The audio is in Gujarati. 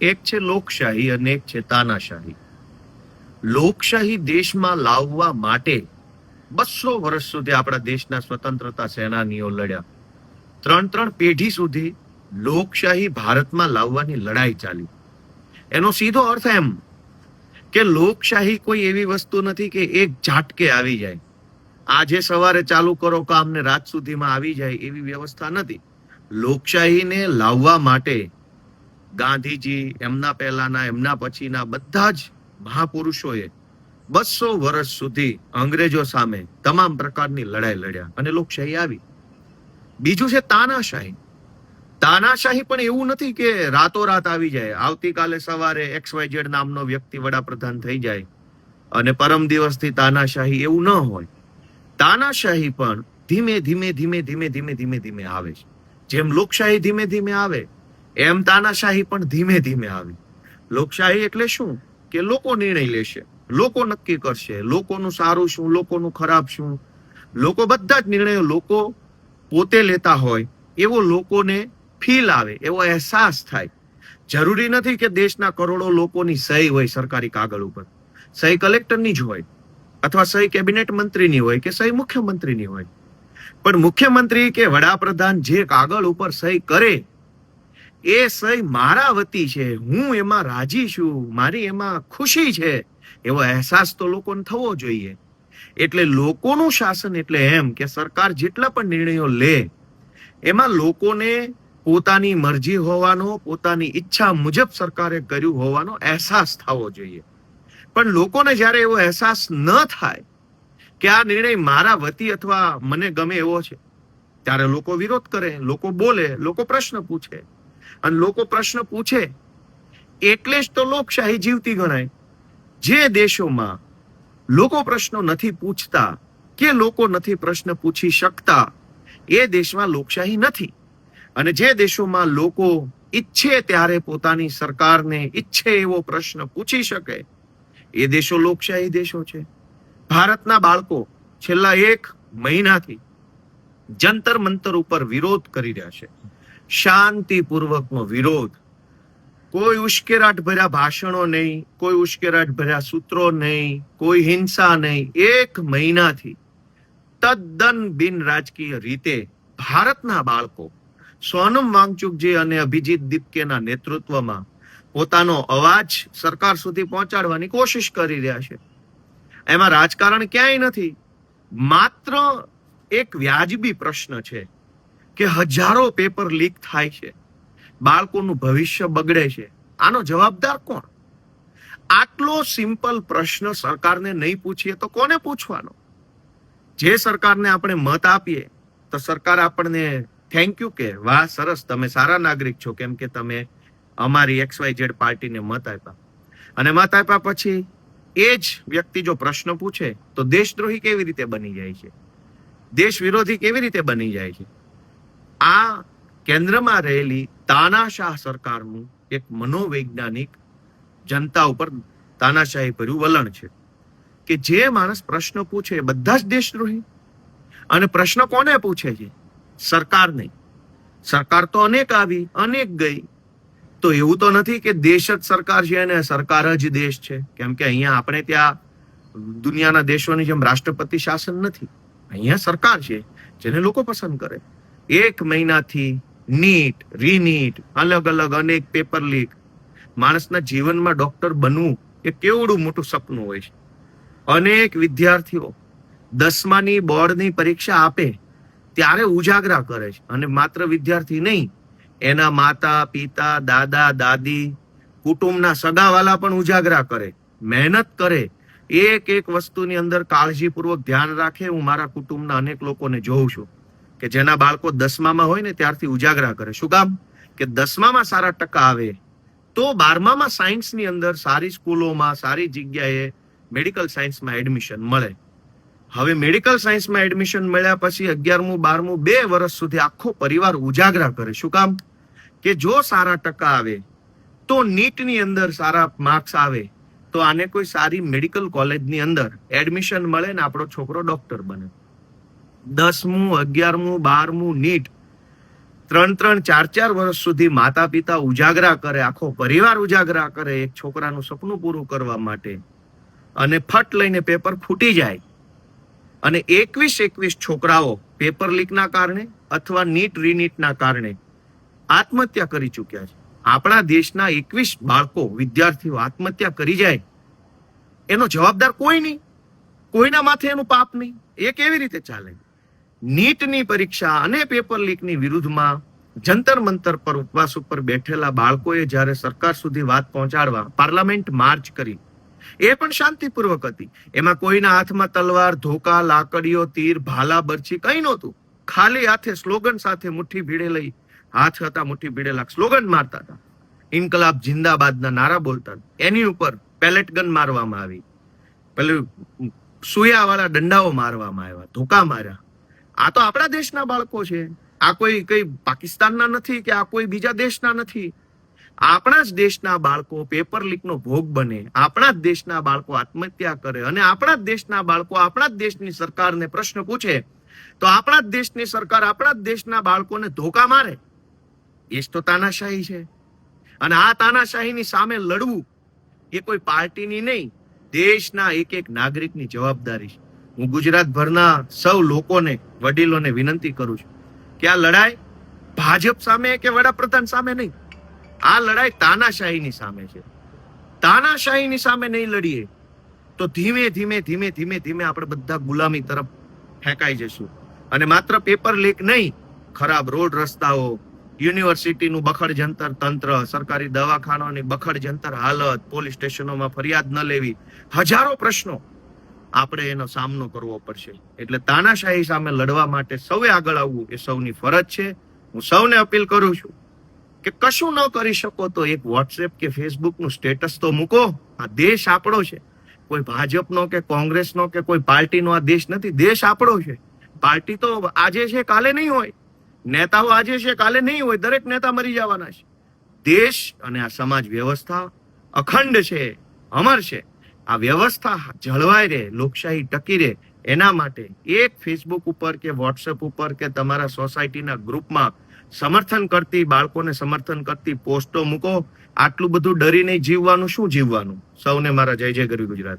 એક છે લોકશાહી અને એક છે તાનાશાહી. લોકશાહી દેશમાં લાવવા માટે 200 વર્ષ સુધી આપણા દેશના સ્વતંત્રતા સેનાનીઓ લડ્યા. 3 પેઢી સુધી લોકશાહી ભારતમાં લાવવાની લડાઈ ચાલી. એનો સીધો અર્થ એમ કે લોકશાહી કોઈ એવી વસ્તુ નથી કે એક ઝાટકે આવી જાય. આજે સવારે ચાલુ કરો કામ ને રાત સુધીમાં આવી જાય એવી વ્યવસ્થા નથી. લોકશાહીને લાવવા માટે ગાંધીજી, એમના પહેલાના, એમના પછીના બધા જ મહાપુરુષોએ 200 વર્ષ સુધી અંગ્રેજો સામે તમામ પ્રકારની લડાઈ લડ્યા અને લોકશાહી આવી. બીજું છે તાનાશાહી. તાનાશાહી પણ એવું નથી કે રાતોરાત આવી જાય. આવતીકાલે સવારે XYZ નામનો વ્યક્તિ વડાપ્રધાન થઈ જાય અને પરમ દિવસથી તાનાશાહી, એવું ન હોય. તાનાશાહી પણ ધીમે ધીમે ધીમે ધીમે ધીમે ધીમે ધીમે આવે છે. જેમ લોકશાહી ધીમે ધીમે આવે એમ તાનાશાહી પણ ધીમે ધીમે આવે. લોકશાહી એટલે શું? કે લોકો નિર્ણય લેશે, લોકો નક્કી કરશે, લોકોનું સારું શું, લોકોનું ખરાબ શું. લોકો બધા જ નિર્ણયો લોકો પોતે લેતા હોય એવો લોકોને ફીલ આવે, એવો અહેસાસ થાય. જરૂરી નથી કે દેશના કરોડો લોકોની સહી હોય સરકારી કાગળ ઉપર. સહી કલેક્ટરની જ હોય, અથવા સહી કેબિનેટ મંત્રીની હોય કે સહી મુખ્યમંત્રીની હોય. પણ મુખ્યમંત્રી કે વડાપ્રધાન જે કાગળ ઉપર સહી કરે એ સહી મારા વતી છે, હું એમાં રાજી છું, મારી એમાં ખુશી છે, એવો અહેસાસ તો લોકોને થવો જોઈએ. એટલે લોકોનું શાસન એટલે એમ કે સરકાર જેટલા પણ નિર્ણયો લે એમાં લોકોને પોતાની મરજી હોવાનો, પોતાની ઈચ્છા મુજબ સરકારે કર્યું હોવાનો અહેસાસ થવો જોઈએ. પણ લોકોને જ્યારે એવો અહેસાસ ન થાય કે આ નિર્ણય મારા વતી અથવા મને ગમે એવો છે, ત્યારે લોકો વિરોધ કરે, લોકો બોલે, લોકો પ્રશ્ન પૂછે. અને લોકો પ્રશ્ન પૂછે એટલે જ તો લોકશાહી જીવતી ગણાય. જે દેશોમાં લોકો પ્રશ્નો નથી પૂછતા કે લોકો નથી પ્રશ્ન પૂછી શકતા, એ દેશમાં લોકશાહી નથી. અને જે દેશોમાં લોકો ઈચ્છે ત્યારે પોતાની સરકારને ઈચ્છે એવો પ્રશ્ન પૂછી શકે, એ દેશો લોકશાહી દેશો છે. ભારતના બાળકો છેલ્લા 1 મહિનાથી જંતર મંતર ઉપર વિરોધ કરી રહ્યા છે. શાંતિપૂર્વકનો વિરોધ. કોઈ ઉશ્કેરાટ ભર્યા ભાષણો નહીં, કોઈ ઉશ્કેરાટ ભર્યા સૂત્રો નહીં, કોઈ હિંસા નહીં. 1 મહિનાથી તદ્દન બિન રાજકીય રીતે ભારતના બાળકો સોનમ વાંગચુકજી અને અભિજીત દીપકેના નેતૃત્વમાં પોતાનો અવાજ સરકાર સુધી પહોંચાડવાની કોશિશ કરી રહ્યા છે. એમાં રાજકારણ ક્યાંય નથી. માત્ર એક વ્યાજબી પ્રશ્ન છે કે હજારો પેપર લીક થાય છે, બાળકોનું ભવિષ્ય બગડે છે, આનો જવાબદાર કોણ? આટલો સિમ્પલ પ્રશ્ન સરકારને નહીં પૂછીએ તો કોને પૂછવાનો? જે સરકારને આપણે મત આપીએ તો સરકાર આપણને થેન્ક યુ કે વાહ સરસ, તમે સારા નાગરિક છો, કેમ કે તમે અમારી XYZ પાર્ટીને મત આપ્યા. અને મત આપ્યા પછી એ જ વ્યક્તિ જો પ્રશ્ન પૂછે તો દેશદ્રોહી કેવી રીતે બની જાય છે, દેશ વિરોધી કેવી રીતે બની જાય છે? આ કેન્દ્રમાં રહેલી તાનાશાહ સરકારનું એક મનોવૈજ્ઞાનિક જનતા ઉપર તાનાશાહી ભર્યું વલણ છે કે જે માણસ પ્રશ્ન પૂછે બધા જ દેશદ્રોહી. અને પ્રશ્ન કોને પૂછે છે? સરકાર નહીં. સરકાર તો અનેક આવી, અનેક ગઈ. તો એવું તો નથી કે દેશ જ સરકાર છે અને સરકાર જ દેશ છે. કેમ કે અહીંયા આપણે ત્યાં દુનિયાના દેશોની જેમ રાષ્ટ્રપતિ શાસન નથી. અહીંયા સરકાર છે જેને લોકો પસંદ કરે. 1 મહિનાથી નીટ, રીનીટ, અલગ અલગ અનેક પેપર લીક. માણસના જીવનમાં ડોક્ટર બનવું એ કેવડું મોટું સપનું હોય છે. અનેક વિદ્યાર્થીઓ 10માની બોર્ડની પરીક્ષા આપે ત્યારે ઉજાગરા કરે છે. અને માત્ર વિદ્યાર્થી નહીં, એના માતા પિતા, દાદા દાદી, કુટુંબના સગાવાલા પણ ઉજાગરા કરે, મહેનત કરે. એક એક વસ્તુની અંદર કાળજીપૂર્વક ધ્યાન રાખે. હું મારા કુટુંબના અનેક લોકોને જોઉં છું કે જેના બાળકો 10મામાં હોય ને ત્યારથી ઉજાગરા કરે. શું કામ? કે 10મામાં સારા ટકા આવે તો 12મામાં સાયન્સની અંદર સારી સ્કૂલોમાં, સારી જગ્યાએ મેડિકલ સાયન્સમાં એડમિશન મળે. હવે મેડિકલ સાયન્સમાં એડમિશન મળ્યા પછી 11મું 12મું 2 વર્ષ સુધી આખો પરિવાર ઉજાગરા કરે. શું કામ? કે જો સારા ટકા આવે તો નીટની અંદર સારા માર્ક્સ આવે તો આને કોઈ સારી મેડિકલ કોલેજની અંદર એડમિશન મળે ને આપણો છોકરો ડોક્ટર બને. 10મું 11મું 12મું નીટ ત્રણ 4 વર્ષ સુધી માતા પિતા ઉજાગરા કરે, આખો પરિવાર ઉજાગરા કરે એક છોકરાનું સપનું પૂરું કરવા માટે, અને ફટ લઈને પેપર ફૂટી જાય અને 21 છોકરાઓ પેપર લીકના કારણે અથવા નીટ રીનીટના કારણે આત્મહત્યા કરી ચૂક્યા છે. આપણા દેશના 21 બાળકો વિદ્યાર્થીઓ આત્મહત્યા કરી જાય, એનો જવાબદાર કોઈ નહીં, કોઈના માથે એનું પાપ નહીં. એ કેવી રીતે ચાલે? નીટની પરીક્ષા અને પેપર લીકની વિરુદ્ધમાં જંતર મંતર પર ઉપવાસ ઉપર બેઠેલા બાળકોએ જ્યારે સરકાર સુધી વાત પહોંચાડવા પાર્લામેન્ટ માર્ચ કરી, એ પણ શાંતિપૂર્વક હતી. એમાં કોઈના હાથમાં તલવાર, ધોકા, લાકડીઓ, તીર, ભાલા, બરછી કંઈ નહોતું. ખાલી હાથે સ્લોગન સાથે મુઠ્ઠી ભીડે લઈ, હાથ હતા મુઠ્ઠી ભીડેલા, સ્લોગન મારતા હતા, ઇન્કલાબ જિંદાબાદના નારા બોલતા. એની ઉપર પેલેટ ગન મારવામાં આવી, પેલું સુયાવાળા દંડાઓ મારવામાં આવ્યા, ધોકા માર્યા. આ તો આપણા દેશના બાળકો છે. આ કોઈ કઈ પાકિસ્તાનના નથી કે આ કોઈ બીજા દેશના નથી. આપણા જ દેશના બાળકો પેપર લીકનો ભોગ બને, આપણા જ દેશના બાળકો આત્મહત્યા કરે, અને આપણા જ દેશના બાળકો આપણા જ દેશની સરકારને પ્રશ્ન પૂછે તો આપણા જ દેશની સરકાર આપણા જ દેશના બાળકોને ધોકા મારે. એ જ તો તાનાશાહી છે. અને આ તાનાશાહીની સામે લડવું એ કોઈ પાર્ટીની નહીં, દેશના એક નાગરિકની જવાબદારી છે. હું ગુજરાતભરના સૌ લોકોને, વડીલોને વિનંતી કરું છું કે આ લડાઈ ભાજપ સામે કે વડાપ્રધાન સામે નહીં, આ લડાઈ તાનાશાહીની સામે છે. તાનાશાહીની સામે નહીં લડીએ તો ધીમે ધીમે આપણે બધા ગુલામી તરફ ફેંકાઈ જશું. અને માત્ર પેપર લીક નહીં, ખરાબ રોડ રસ્તાઓ, યુનિવર્સિટીનું બખડ જંતર તંત્ર, સરકારી દવાખાનાની બખડ જંતર હાલત, પોલીસ સ્ટેશનોમાં ફરિયાદ ન લેવી, હજારો પ્રશ્નો આપણે એનો સામનો કરવો પડશે. એટલે તાનાશાહી સામે લડવા માટે સૌએ આગળ આવવું એ સૌની ફરજ છે. હું સૌને અપીલ કરું છું કે કશું ન કરી શકો તો એક વોટ્સએપ કે ફેસબુકનું સ્ટેટસ તો મૂકો. આ દેશ આપણો છે, કોઈ ભાજપનો કે કોંગ્રેસનો કે કોઈ પાર્ટીનો આ દેશ નથી. દેશ આપણો છે. પાર્ટી તો આજે છે કાલે નહીં હોય, નેતાઓ આજે છે કાલે નહીં હોય, દરેક નેતા મરી જવાના છે. દેશ અને આ સમાજ વ્યવસ્થા અખંડ છે, અમર છે. આ વ્યવસ્થા જળવાઈ રહે, લોકશાહી ટકી રહે, એના માટે એક ફેસબુક ઉપર કે વોટ્સએપ ઉપર કે તમારા સોસાયટીના ગ્રુપમાં સમર્થન કરતી, બાળકોને સમર્થન કરતી પોસ્ટો મૂકો. આટલું બધું ડરીને જીવવાનું શું જીવવાનું? સૌને મારા જય જય ગરવી ગુજરાત.